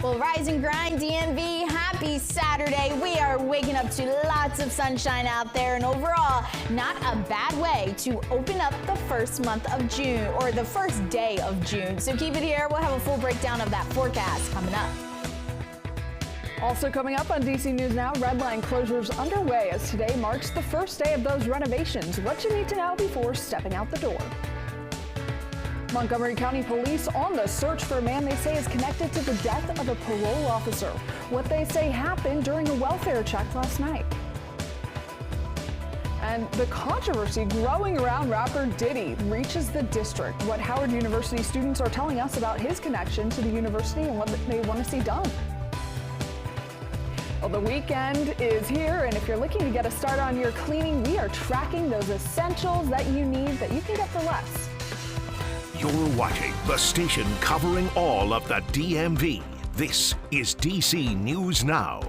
Well, Rise and Grind DMV, happy Saturday. We are waking up to lots of sunshine out there, and overall, not a bad way to open up the first month of June, or the first day of June. So keep it here. We'll have a full breakdown of that forecast coming up. Also coming up on DC News Now, red line closures underway as today marks the first day of those renovations. What you need to know before stepping out the door. Montgomery County Police on the search for a man they say is connected to the death of a parole officer. What they say happened during a welfare check last night. And the controversy growing around rapper Diddy reaches the district. What Howard University students are telling us about his connection to the university and what they want to see done. Well, the weekend is here, and if you're looking to get a start on your cleaning, we are tracking those essentials that you need that you can get for less. You're watching the station covering all of the DMV. This is DC News Now.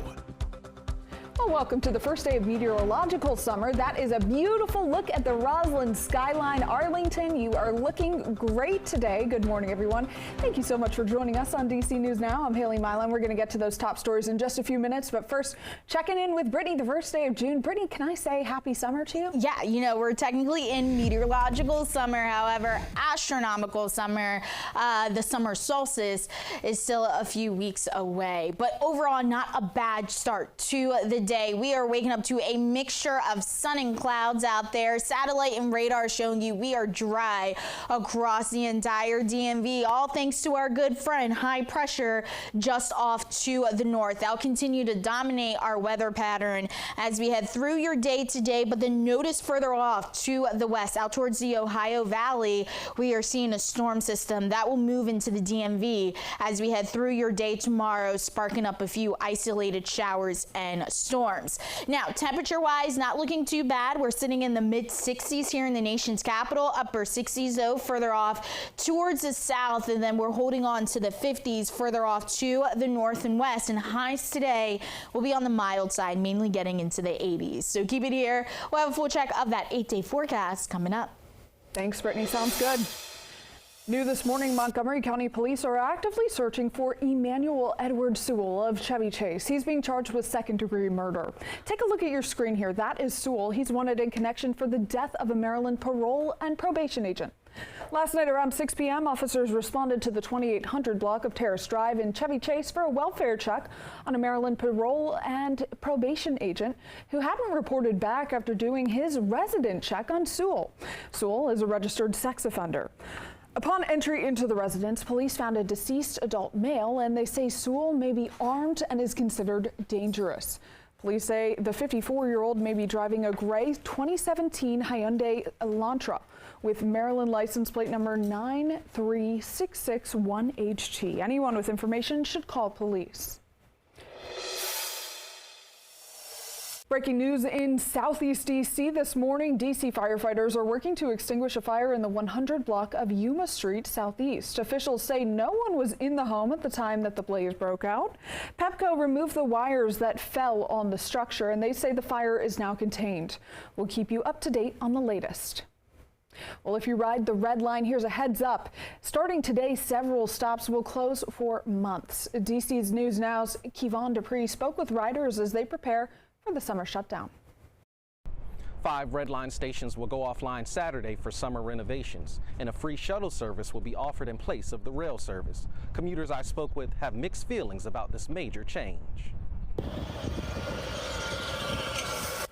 Well, welcome to the first day of meteorological summer. That is a beautiful look at the Roslyn skyline. Arlington, you are looking great today. Good morning, everyone. Thank you so much for joining us on DC News Now. I'm Haley Milan. We're going to get to those top stories in just a few minutes. But first, checking in with Brittany, the first day of June. Brittany, can I say happy summer to you? Yeah, you know, we're technically in meteorological summer. However, astronomical summer, the summer solstice is still a few weeks away. But overall, not a bad start to the day. We are waking up to a mixture of sun and clouds out there. Satellite and radar showing you we are dry across the entire DMV, all thanks to our good friend high pressure just off to the north. That'll continue to dominate our weather pattern as we head through your day today, but then notice further off to the west, out towards the Ohio Valley, we are seeing a storm system that will move into the DMV as we head through your day tomorrow, sparking up a few isolated showers and storms. Now, temperature-wise, not looking too bad. We're sitting in the mid-60s here in the nation's capital, upper 60s, though, further off towards the south, and then we're holding on to the 50s further off to the north and west, and highs today will be on the mild side, mainly getting into the 80s. So keep it here. We'll have a full check of that 8-day forecast coming up. Thanks, Brittany. Sounds good. New this morning, Montgomery County Police are actively searching for Emmanuel Edward Sewell of Chevy Chase. He's being charged with second-degree murder. Take a look at your screen here. That is Sewell. He's wanted in connection for the death of a Maryland parole and probation agent. Last night around 6 p.m., officers responded to the 2800 block of Terrace Drive in Chevy Chase for a welfare check on a Maryland parole and probation agent who hadn't reported back after doing his resident check on Sewell. Sewell is a registered sex offender. Upon entry into the residence, police found a deceased adult male, and they say Sewell may be armed and is considered dangerous. Police say the 54-year-old may be driving a gray 2017 Hyundai Elantra with Maryland license plate number 93661HT. Anyone with information should call police. Breaking news in Southeast D.C. this morning. D.C. firefighters are working to extinguish a fire in the 100 block of Yuma Street Southeast. Officials say no one was in the home at the time that the blaze broke out. Pepco removed the wires that fell on the structure, and they say the fire is now contained. We'll keep you up to date on the latest. Well, if you ride the red line, here's a heads up. Starting today, several stops will close for months. DC's News Now's Kevon Dupree spoke with riders as they prepare for the summer shutdown. 5 red line stations will go offline Saturday for summer renovations, and a free shuttle service will be offered in place of the rail service. Commuters I spoke with have mixed feelings about this major change.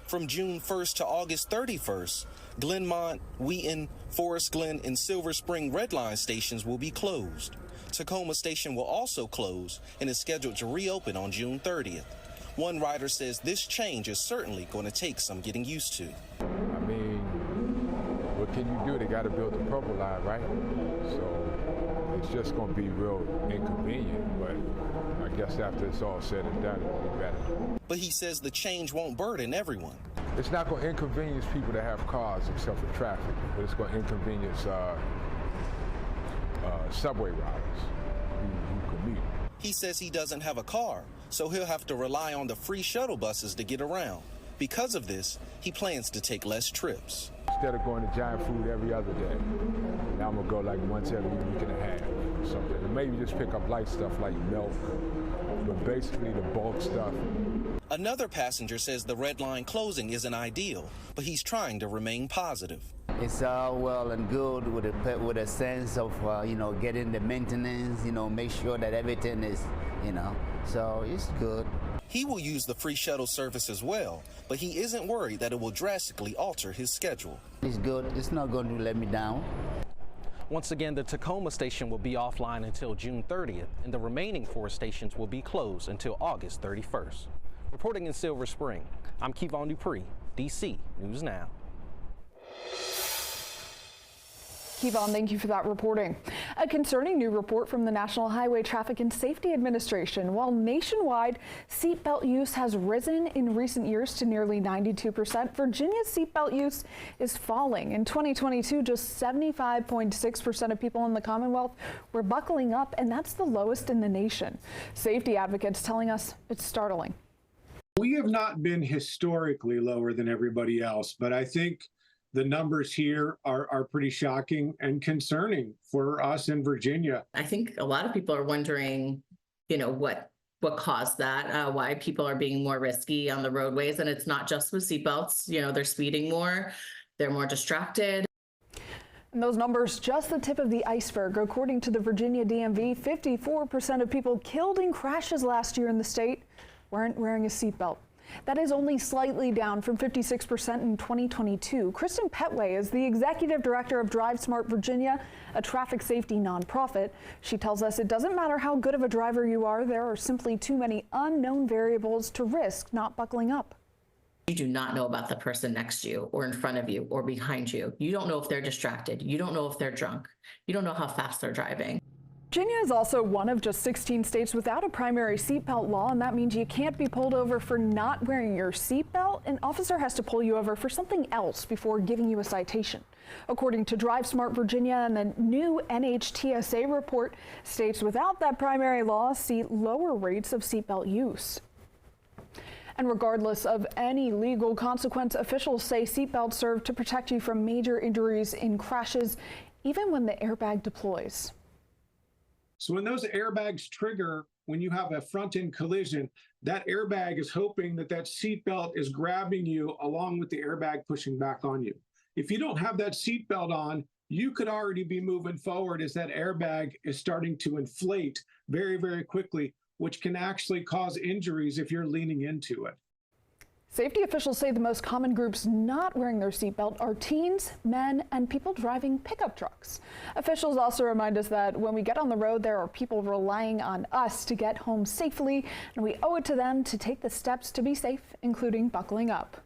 From June 1st to August 31st, Glenmont, Wheaton, Forest Glen, and Silver Spring red line stations will be closed. Tacoma Station will also close and is scheduled to reopen on June 30th. One rider says this change is certainly going to take some getting used to. I mean, what can you do? They got to build the purple line, right? So it's just going to be real inconvenient, but I guess after it's all said and done, it'll be better. But he says the change won't burden everyone. It's not going to inconvenience people that have cars except for traffic, but it's going to inconvenience subway riders who commute. He says he doesn't have a car, so he'll have to rely on the free shuttle buses to get around. Because of this, he plans to take less trips. Instead of going to Giant Food every other day, now I'm going to go like once every week and a half. something. And maybe just pick up light stuff like milk, but basically the bulk stuff. Another passenger says the red line closing isn't ideal, but he's trying to remain positive. It's all well and good with a sense of, getting the maintenance, make sure that everything is, so it's good. He will use the free shuttle service as well, but he isn't worried that it will drastically alter his schedule. It's good. It's not going to let me down. Once again, the Tacoma station will be offline until June 30th, and the remaining 4 stations will be closed until August 31st. Reporting in Silver Spring, I'm Kevon Dupree, DC News Now. Kevon, thank you for that reporting. A concerning new report from the National Highway Traffic and Safety Administration. While nationwide seatbelt use has risen in recent years to nearly 92%, Virginia's seatbelt use is falling. In 2022, just 75.6% of people in the Commonwealth were buckling up, and that's the lowest in the nation. Safety advocates telling us it's startling. We have not been historically lower than everybody else, but I think the numbers here are pretty shocking and concerning for us in Virginia. I think a lot of people are wondering, what caused that, why people are being more risky on the roadways. And it's not just with seatbelts, they're speeding more, they're more distracted. And those numbers, just the tip of the iceberg. According to the Virginia DMV, 54% of people killed in crashes last year in the state weren't wearing a seatbelt. That is only slightly down from 56% in 2022. Kristen Petway is the executive director of Drive Smart Virginia, a traffic safety nonprofit. She tells us it doesn't matter how good of a driver you are, there are simply too many unknown variables to risk not buckling up. You do not know about the person next to you or in front of you or behind you. You don't know if they're distracted. You don't know if they're drunk. You don't know how fast they're driving. Virginia is also one of just 16 states without a primary seatbelt law, and that means you can't be pulled over for not wearing your seatbelt. An officer has to pull you over for something else before giving you a citation. According to Drive Smart Virginia and the new NHTSA report, states without that primary law see lower rates of seatbelt use. And regardless of any legal consequence, officials say seatbelts serve to protect you from major injuries in crashes, even when the airbag deploys. So when those airbags trigger, when you have a front-end collision, that airbag is hoping that seatbelt is grabbing you along with the airbag pushing back on you. If you don't have that seatbelt on, you could already be moving forward as that airbag is starting to inflate very, very quickly, which can actually cause injuries if you're leaning into it. Safety officials say the most common groups not wearing their seatbelt are teens, men, and people driving pickup trucks. Officials also remind us that when we get on the road, there are people relying on us to get home safely, and we owe it to them to take the steps to be safe, including buckling up.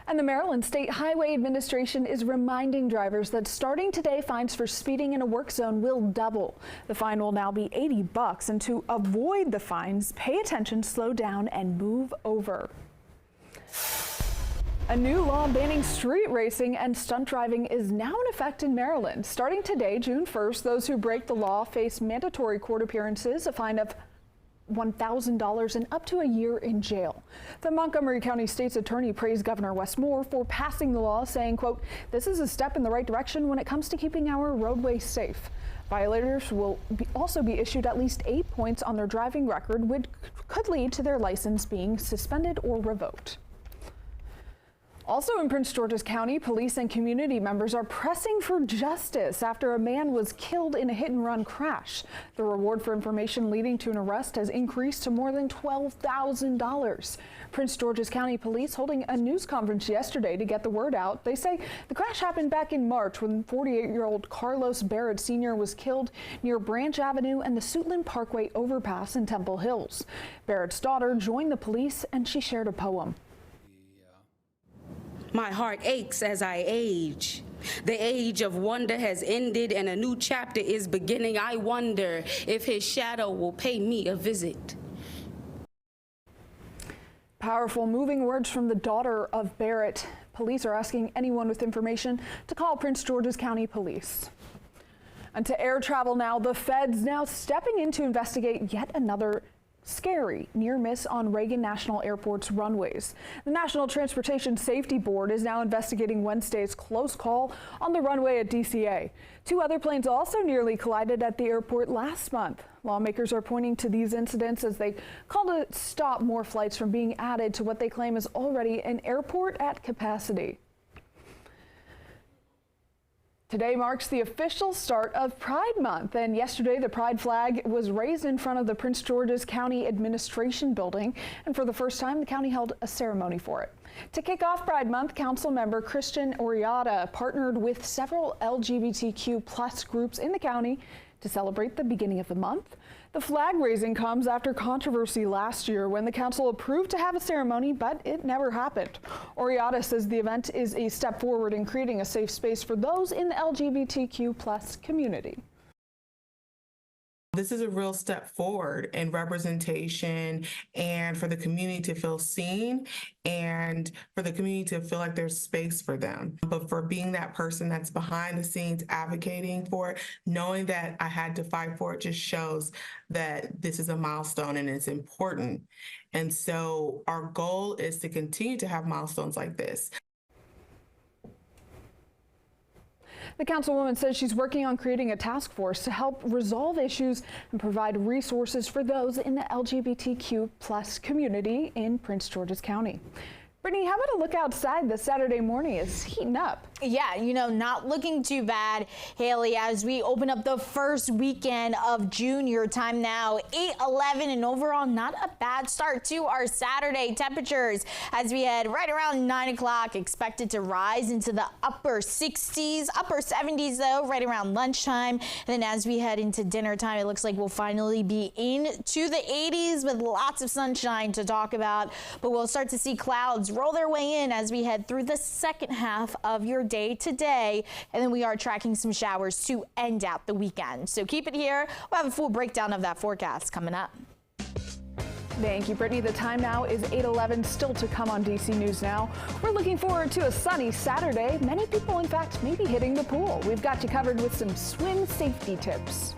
And the Maryland State Highway Administration is reminding drivers that starting today, fines for speeding in a work zone will double. The fine will now be $80, and to avoid the fines, pay attention, slow down, and move over. A new law banning street racing and stunt driving is now in effect in Maryland. Starting today, June 1st, those who break the law face mandatory court appearances, a fine of $1,000 and up to a year in jail. The Montgomery County State's Attorney praised Governor Wes Moore for passing the law, saying, quote, "This is a step in the right direction when it comes to keeping our roadways safe." Violators will also be issued at least 8 points on their driving record, which could lead to their license being suspended or revoked. Also in Prince George's County, police and community members are pressing for justice after a man was killed in a hit-and-run crash. The reward for information leading to an arrest has increased to more than $12,000. Prince George's County Police holding a news conference yesterday to get the word out. They say the crash happened back in March when 48-year-old Carlos Barrett Sr. was killed near Branch Avenue and the Suitland Parkway overpass in Temple Hills. Barrett's daughter joined the police and she shared a poem. My heart aches as I age. The age of wonder has ended and a new chapter is beginning. I wonder if his shadow will pay me a visit. Powerful, moving words from the daughter of Barrett. Police are asking anyone with information to call Prince George's County Police. And to air travel now, the feds now stepping in to investigate yet another Scary near miss on Reagan National Airport's runways. The National Transportation Safety Board is now investigating Wednesday's close call on the runway at DCA. 2 other planes also nearly collided at the airport last month. Lawmakers are pointing to these incidents as they call to stop more flights from being added to what they claim is already an airport at capacity. Today marks the official start of Pride Month, and yesterday the Pride flag was raised in front of the Prince George's County Administration Building, and for the first time the county held a ceremony for it. To kick off Pride Month, council member Christian Oriata partnered with several LGBTQ+ groups in the county to celebrate the beginning of the month. The flag raising comes after controversy last year when the council approved to have a ceremony, but it never happened. Oriata says the event is a step forward in creating a safe space for those in the LGBTQ+ community. This is a real step forward in representation and for the community to feel seen and for the community to feel like there's space for them. But for being that person that's behind the scenes advocating for it, knowing that I had to fight for it just shows that this is a milestone and it's important. And so our goal is to continue to have milestones like this. The councilwoman says she's working on creating a task force to help resolve issues and provide resources for those in the LGBTQ+ community in Prince George's County. Brittany, how about a look outside this Saturday morning? It's heating up. Yeah, not looking too bad, Haley, as we open up the first weekend of June. Your time now, 8:11, and overall not a bad start to our Saturday. Temperatures as we head right around 9 o'clock, expected to rise into the upper 60s, upper 70s though, right around lunchtime. And then as we head into dinner time, it looks like we'll finally be into the 80s with lots of sunshine to talk about. But we'll start to see clouds roll their way in as we head through the second half of your day today, and then we are tracking some showers to end out the weekend. So keep it here. We'll have a full breakdown of that forecast coming up. Thank you, Brittany. The time now is 8:11, still to come on DC News Now. We're looking forward to a sunny Saturday. Many people, in fact, may be hitting the pool. We've got you covered with some swim safety tips.